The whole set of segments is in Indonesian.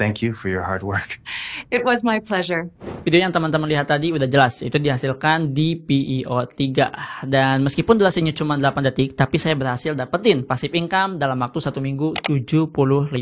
Thank you for your hard work. It was my pleasure. Video yang teman-teman lihat tadi udah jelas, itu dihasilkan di PEO3. Dan meskipun durasinya cuma 8 detik, tapi saya berhasil dapetin passive income dalam waktu 1 minggu $75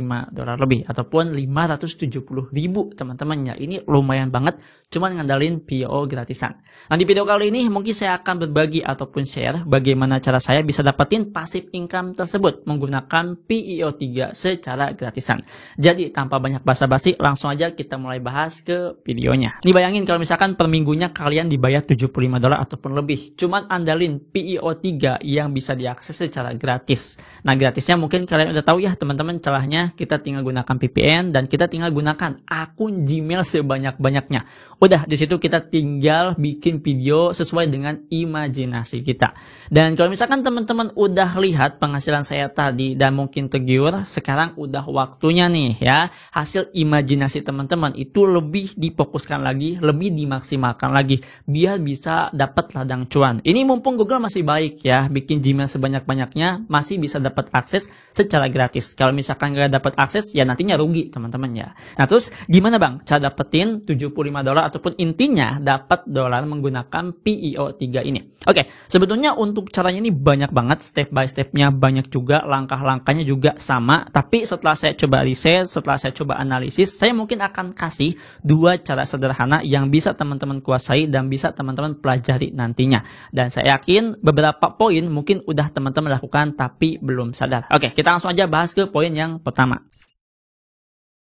lebih, ataupun 570 ribu teman-teman ya. Ini lumayan banget, cuma ngandalin PEO gratisan. Nah di video kali ini mungkin saya akan berbagi ataupun share bagaimana cara saya bisa dapetin passive income tersebut menggunakan PEO3 secara gratisan. Jadi tanpa banyak basa-basi, langsung aja kita mulai bahas ke videonya. Nih bayangin kalau misalkan per minggunya kalian dibayar $75 ataupun lebih, cuman andalin PEO3 yang bisa diakses secara gratis. Nah gratisnya mungkin kalian udah tahu ya teman-teman, celahnya kita tinggal gunakan VPN dan kita tinggal gunakan akun Gmail sebanyak-banyaknya. Udah di situ kita tinggal bikin video sesuai dengan imajinasi kita. Dan kalau misalkan teman-teman udah lihat penghasilan saya tadi dan mungkin tergiur, sekarang udah waktunya nih ya, hasil imajinasi teman-teman itu lebih difokuskan lagi, lebih dimaksimalkan lagi biar bisa dapat ladang cuan. Ini mumpung Google masih baik ya, bikin Gmail sebanyak-banyaknya masih bisa dapat akses secara gratis. Kalau misalkan nggak dapat akses ya nantinya rugi teman-teman ya. Nah terus gimana bang cara dapetin $75 ataupun intinya dapat dolar menggunakan PEO3 ini? Oke, sebetulnya untuk caranya ini banyak banget, step by stepnya banyak juga, langkah-langkahnya juga sama. Tapi setelah saya coba riset, setelah saya coba analisis, saya mungkin akan kasih 2 cara sederhana yang bisa teman-teman kuasai dan bisa teman-teman pelajari nantinya. Dan saya yakin beberapa poin mungkin udah teman-teman lakukan tapi belum sadar. Oke, kita langsung aja bahas ke poin yang pertama.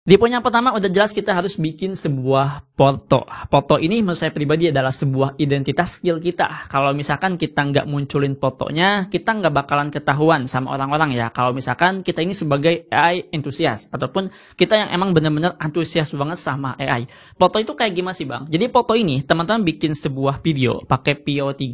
Di poin yang pertama udah jelas kita harus bikin sebuah foto. Foto ini menurut saya pribadi adalah sebuah identitas skill kita. Kalau misalkan kita nggak munculin fotonya, kita nggak bakalan ketahuan sama orang-orang ya. Kalau misalkan kita ini sebagai AI entusias, ataupun kita yang emang bener-bener antusias banget sama AI. Foto itu kayak gimana sih bang? Jadi foto ini teman-teman bikin sebuah video pakai PEO3,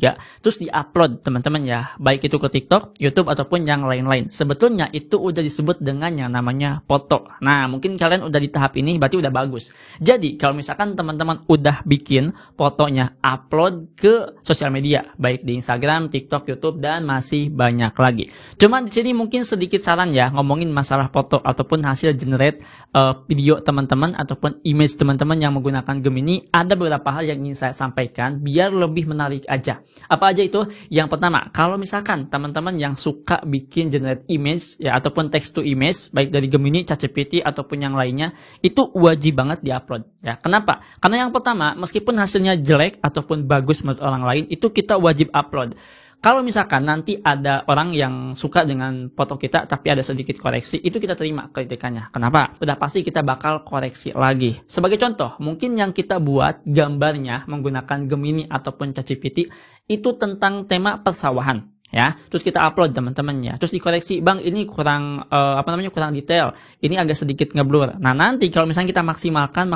terus di-upload teman-teman ya. Baik itu ke TikTok, YouTube, ataupun yang lain-lain. Sebetulnya itu udah disebut dengan yang namanya foto. Nah mungkin kalian udah di tahap ini berarti udah bagus. Jadi kalau misalkan teman-teman udah bikin fotonya, upload ke sosial media baik di Instagram, TikTok, YouTube dan masih banyak lagi. Cuman di sini mungkin sedikit saran ya ngomongin masalah foto ataupun hasil generate video teman-teman ataupun image teman-teman yang menggunakan Gemini. Ada beberapa hal yang ingin saya sampaikan biar lebih menarik aja. Apa aja itu? Yang pertama, kalau misalkan teman-teman yang suka bikin generate image ya ataupun text to image baik dari Gemini, ChatGPT ataupun yang lain, itu wajib banget diupload ya. Kenapa? Karena yang pertama, meskipun hasilnya jelek ataupun bagus menurut orang lain, itu kita wajib upload. Kalau misalkan nanti ada orang yang suka dengan foto kita tapi ada sedikit koreksi, itu kita terima kritikannya. Kenapa? Udah pasti kita bakal koreksi lagi. Sebagai contoh, mungkin yang kita buat gambarnya menggunakan Gemini ataupun ChatGPT itu tentang tema persawahan. Ya, terus kita upload teman-teman ya, terus dikoreksi, bang ini kurang kurang detail, ini agak sedikit ngeblur. Nah nanti kalau misalnya kita maksimalkan,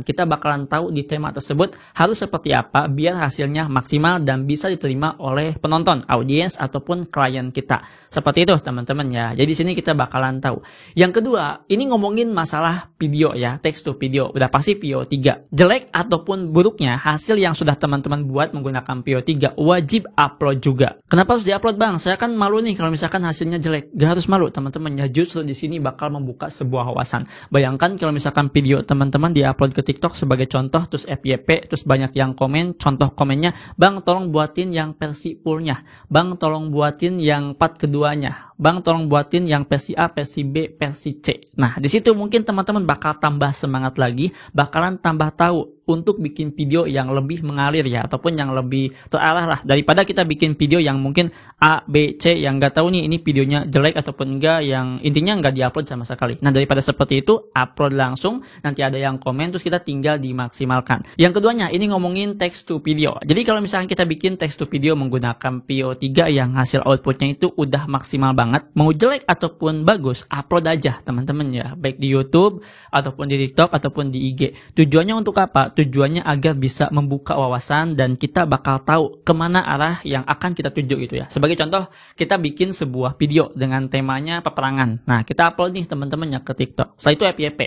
kita bakalan tahu di tema tersebut harus seperti apa biar hasilnya maksimal dan bisa diterima oleh penonton, audiens ataupun klien kita. Seperti itu teman-teman ya. Jadi sini kita bakalan tahu. Yang kedua, ini ngomongin masalah video ya, text to video. Udah pasti PEO3. Jelek ataupun buruknya hasil yang sudah teman-teman buat menggunakan PEO3 wajib upload juga. Kenapa harus diupload bang? Saya kan malu nih kalau misalkan hasilnya jelek. Gak harus malu teman-teman ya, justru di sini bakal membuka sebuah wawasan. Bayangkan kalau misalkan video teman-teman diupload ke TikTok sebagai contoh, terus FYP, terus banyak yang komen, contoh komennya, bang tolong buatin yang versi fullnya, bang tolong buatin yang part keduanya, bang tolong buatin yang versi A, versi B, versi C. Nah di situ mungkin teman-teman bakal tambah semangat lagi, bakalan tambah tahu untuk bikin video yang lebih mengalir ya, ataupun yang lebih terarah lah, daripada kita bikin video yang mungkin A, B, C yang nggak tahu nih ini videonya jelek ataupun enggak, yang intinya nggak diupload sama sekali. Nah daripada seperti itu, upload langsung, nanti ada yang komen, terus kita tinggal dimaksimalkan. Yang keduanya, ini ngomongin text to video. Jadi kalau misalnya kita bikin text to video menggunakan PEO3 yang hasil outputnya itu udah maksimal banget, mau jelek ataupun bagus, upload aja teman-teman ya, baik di YouTube, ataupun di TikTok, ataupun di IG. Tujuannya untuk apa? tujuannya agar bisa membuka wawasan dan kita bakal tahu kemana arah yang akan kita tuju gitu ya. Sebagai contoh, kita bikin sebuah video dengan temanya peperangan. Nah, kita upload nih teman-teman ya ke TikTok. Setelah itu FYP.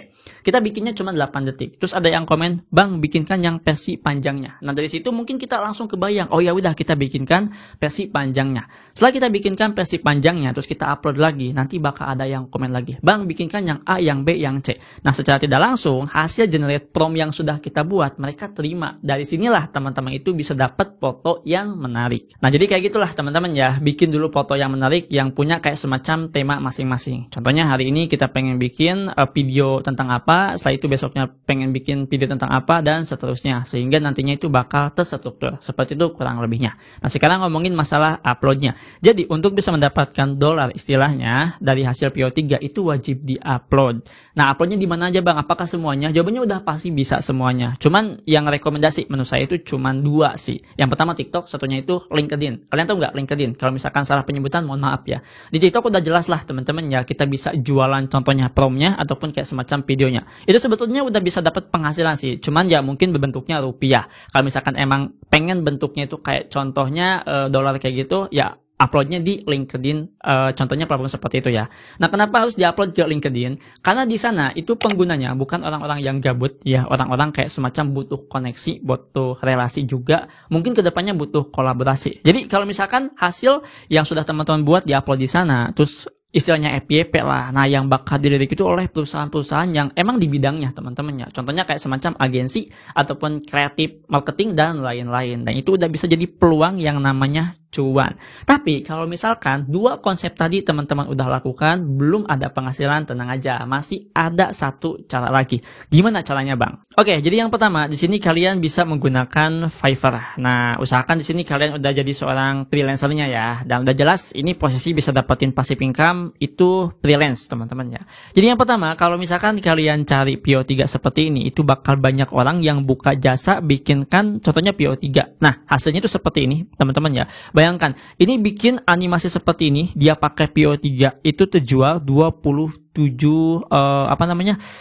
Kita bikinnya cuma 8 detik. Terus ada yang komen, "Bang, bikinkan yang versi panjangnya." Nah, dari situ mungkin kita langsung kebayang, oh ya udah kita bikinkan versi panjangnya. Setelah kita bikinkan versi panjangnya, terus kita upload lagi, nanti bakal ada yang komen lagi, "Bang, bikinkan yang A, yang B, yang C." Nah, secara tidak langsung, hasil generate prompt yang sudah kita buat, mereka terima. Dari sinilah teman-teman itu bisa dapat foto yang menarik. Nah, jadi kayak gitulah teman-teman ya, bikin dulu foto yang menarik yang punya kayak semacam tema masing-masing. Contohnya hari ini kita pengen bikin video tentang apa, setelah itu besoknya pengen bikin video tentang apa, dan seterusnya. Sehingga nantinya itu bakal terstruktur. Seperti itu kurang lebihnya. Nah, sekarang ngomongin masalah uploadnya. Jadi, untuk bisa mendapatkan dolar istilahnya dari hasil PO3 itu wajib di-upload. Nah, uploadnya di mana aja Bang? Apakah semuanya? Jawabannya udah pasti bisa semuanya. Cuman yang rekomendasi menurut saya itu cuman 2 sih. Yang pertama TikTok, satunya itu LinkedIn. Kalian tahu nggak LinkedIn? Kalau misalkan salah penyebutan, mohon maaf ya. Di TikTok udah jelas lah teman-teman ya, kita bisa jualan contohnya promnya ataupun kayak semacam videonya. Itu sebetulnya udah bisa dapat penghasilan sih. Cuman ya mungkin berbentuknya rupiah. Kalau misalkan emang pengen bentuknya itu kayak contohnya dolar kayak gitu, ya uploadnya di LinkedIn, contohnya platform seperti itu ya. Nah, kenapa harus diupload ke LinkedIn? Karena di sana itu penggunanya bukan orang-orang yang gabut ya, orang-orang kayak semacam butuh koneksi, butuh relasi juga, mungkin kedepannya butuh kolaborasi. Jadi kalau misalkan hasil yang sudah teman-teman buat diupload di sana, terus istilahnya FYP lah. Nah, yang bakal dilirik itu oleh perusahaan-perusahaan yang emang di bidangnya teman-teman ya. Contohnya kayak semacam agensi ataupun kreatif marketing dan lain-lain. Dan itu udah bisa jadi peluang yang namanya cuan. Tapi kalau misalkan 2 konsep tadi teman-teman udah lakukan, belum ada penghasilan, tenang aja, masih ada 1 cara lagi. Gimana caranya Bang? Oke, jadi yang pertama di sini kalian bisa menggunakan Fiverr. Nah, usahakan di sini kalian udah jadi seorang freelancernya ya, dan udah jelas ini posisi bisa dapetin passive income itu freelance teman-teman ya. Jadi yang pertama, kalau misalkan kalian cari PO3 seperti ini, itu bakal banyak orang yang buka jasa bikinkan contohnya PO3. Nah, hasilnya itu seperti ini teman-teman ya. Bayangkan, ini bikin animasi seperti ini, dia pakai PO3, itu terjual 27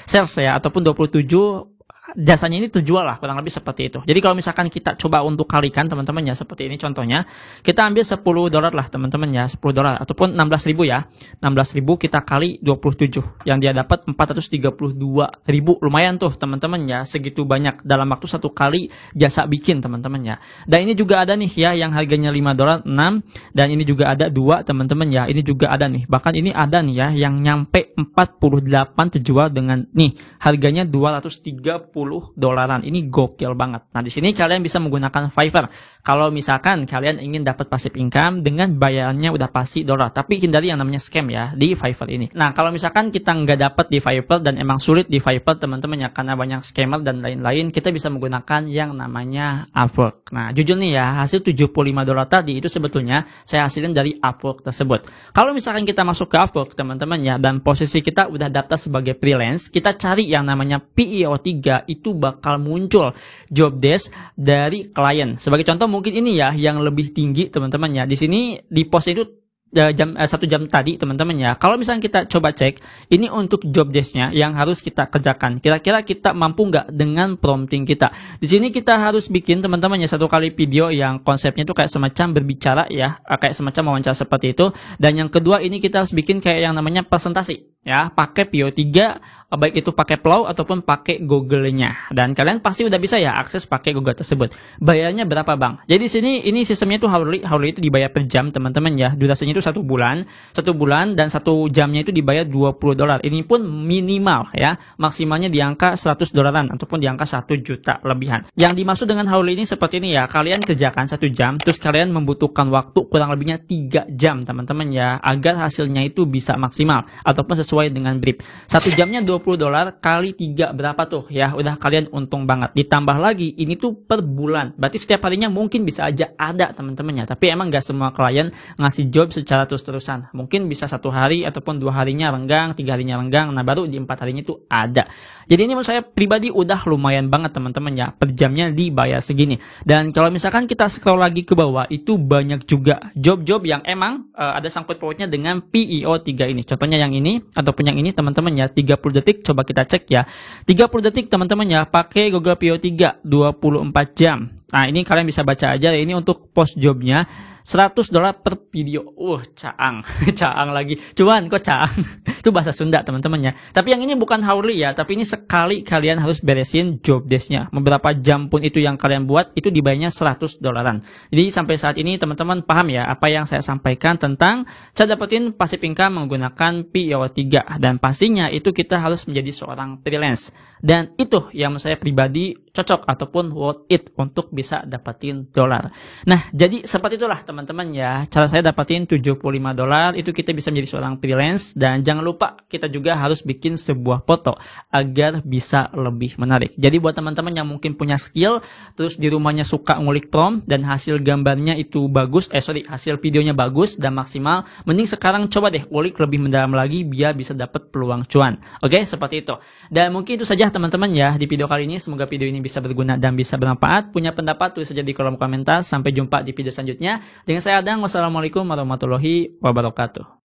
sales ya, ataupun 27 jasanya ini terjual lah, kurang lebih seperti itu. Jadi kalau misalkan kita coba untuk kalikan teman-teman ya, seperti ini contohnya, kita ambil 10 dolar lah teman-teman ya, 10 dolar ataupun 16.000 ya. 16.000 kita kali 27, yang dia dapat 432.000. Lumayan tuh teman-teman ya, segitu banyak dalam waktu 1 kali jasa bikin teman-teman ya. Dan ini juga ada nih ya, yang harganya 5 dolar 6, dan ini juga ada 2 teman-teman ya. Ini juga ada nih, bahkan ini ada nih ya, yang nyampe 48 terjual dengan nih harganya 230 dolaran. Ini gokil banget. Nah, di sini kalian bisa menggunakan Fiverr. Kalau misalkan kalian ingin dapat passive income dengan bayarannya udah pasti dolar, tapi hindari yang namanya scam ya di Fiverr ini. Nah, kalau misalkan kita nggak dapat di Fiverr dan emang sulit di Fiverr teman-teman ya, karena banyak scammer dan lain-lain, kita bisa menggunakan yang namanya Upwork. Nah, jujur nih ya, hasil 75 dolar tadi itu sebetulnya saya hasilin dari Upwork tersebut. Kalau misalkan kita masuk ke Upwork teman-teman ya, dan posisi kita udah daftar sebagai freelance, kita cari yang namanya PEO3, itu bakal muncul job desk dari klien. Sebagai contoh mungkin ini ya yang lebih tinggi teman-teman ya. Di sini di post itu 1 jam tadi teman-teman ya. Kalau misalnya kita coba cek, ini untuk job desk-nya yang harus kita kerjakan. Kira-kira kita mampu nggak dengan prompting kita? Di sini kita harus bikin teman-teman ya 1 kali video yang konsepnya itu kayak semacam berbicara ya, kayak semacam wawancara seperti itu. Dan yang kedua ini kita harus bikin kayak yang namanya presentasi ya, pakai PO3, baik itu pakai Flow ataupun pakai Google-nya. Dan kalian pasti udah bisa ya akses pakai Google tersebut. Bayarnya berapa Bang? Jadi sini ini sistemnya itu hourly itu dibayar per jam teman-teman ya. Durasinya itu 1 bulan dan 1 jamnya itu dibayar 20 dolar. Ini pun minimal ya, maksimalnya di angka 100 dolaran ataupun di angka 1 juta lebihan. Yang dimaksud dengan hourly ini seperti ini ya, kalian kerjakan 1 jam, terus kalian membutuhkan waktu kurang lebihnya 3 jam teman-teman ya, agar hasilnya itu bisa maksimal ataupun sesuai dengan brief. 1 jamnya 20 dolar kali 3 berapa tuh ya, udah kalian untung banget. Ditambah lagi ini tuh per bulan, berarti setiap harinya mungkin bisa aja ada teman-teman ya, tapi emang gak semua klien ngasih job secara secara terus-terusan. Mungkin bisa 1 hari ataupun 2 harinya renggang, 3 harinya renggang, nah baru di 4 harinya itu ada. Jadi ini menurut saya pribadi udah lumayan banget teman-teman ya, per jamnya dibayar segini. Dan kalau misalkan kita scroll lagi ke bawah, itu banyak juga job-job yang emang ada sangkut pautnya dengan PEO3 ini. Contohnya yang ini ataupun yang ini teman-teman ya, 30 detik coba kita cek ya. 30 detik teman-teman ya, pakai Google PEO3 24 jam. Nah, ini kalian bisa baca aja, ini untuk post jobnya $100 per video. Caang. Caang lagi. Cuman kok caang? Itu bahasa Sunda teman-teman ya. Tapi yang ini bukan hourly ya, tapi ini sekali kalian harus beresin job desk-nya. Beberapa jam pun itu yang kalian buat, itu dibayarnya $100. Jadi sampai saat ini teman-teman paham ya apa yang saya sampaikan tentang cara dapetin passive income menggunakan PEO3. Dan pastinya itu kita harus menjadi seorang freelance. Dan itu yang saya pribadi cocok ataupun worth it untuk bisa dapetin dolar. Nah, jadi seperti itulah teman-teman ya. Cara saya dapetin $75 itu kita bisa menjadi seorang freelance. Dan jangan lupa kita juga harus bikin sebuah foto agar bisa lebih menarik. Jadi buat teman-teman yang mungkin punya skill, terus di rumahnya suka ngulik prompt dan hasil gambarnya itu bagus, hasil videonya bagus dan maksimal, mending sekarang coba deh ulik lebih mendalam lagi biar bisa dapat peluang cuan. Oke, seperti itu. Dan mungkin itu saja teman-teman ya di video kali ini. Semoga video ini bisa berguna dan bisa bermanfaat. Punya pendapat tulis saja di kolom komentar. Sampai jumpa di video selanjutnya. Dengan saya Adang, wassalamualaikum warahmatullahi wabarakatuh.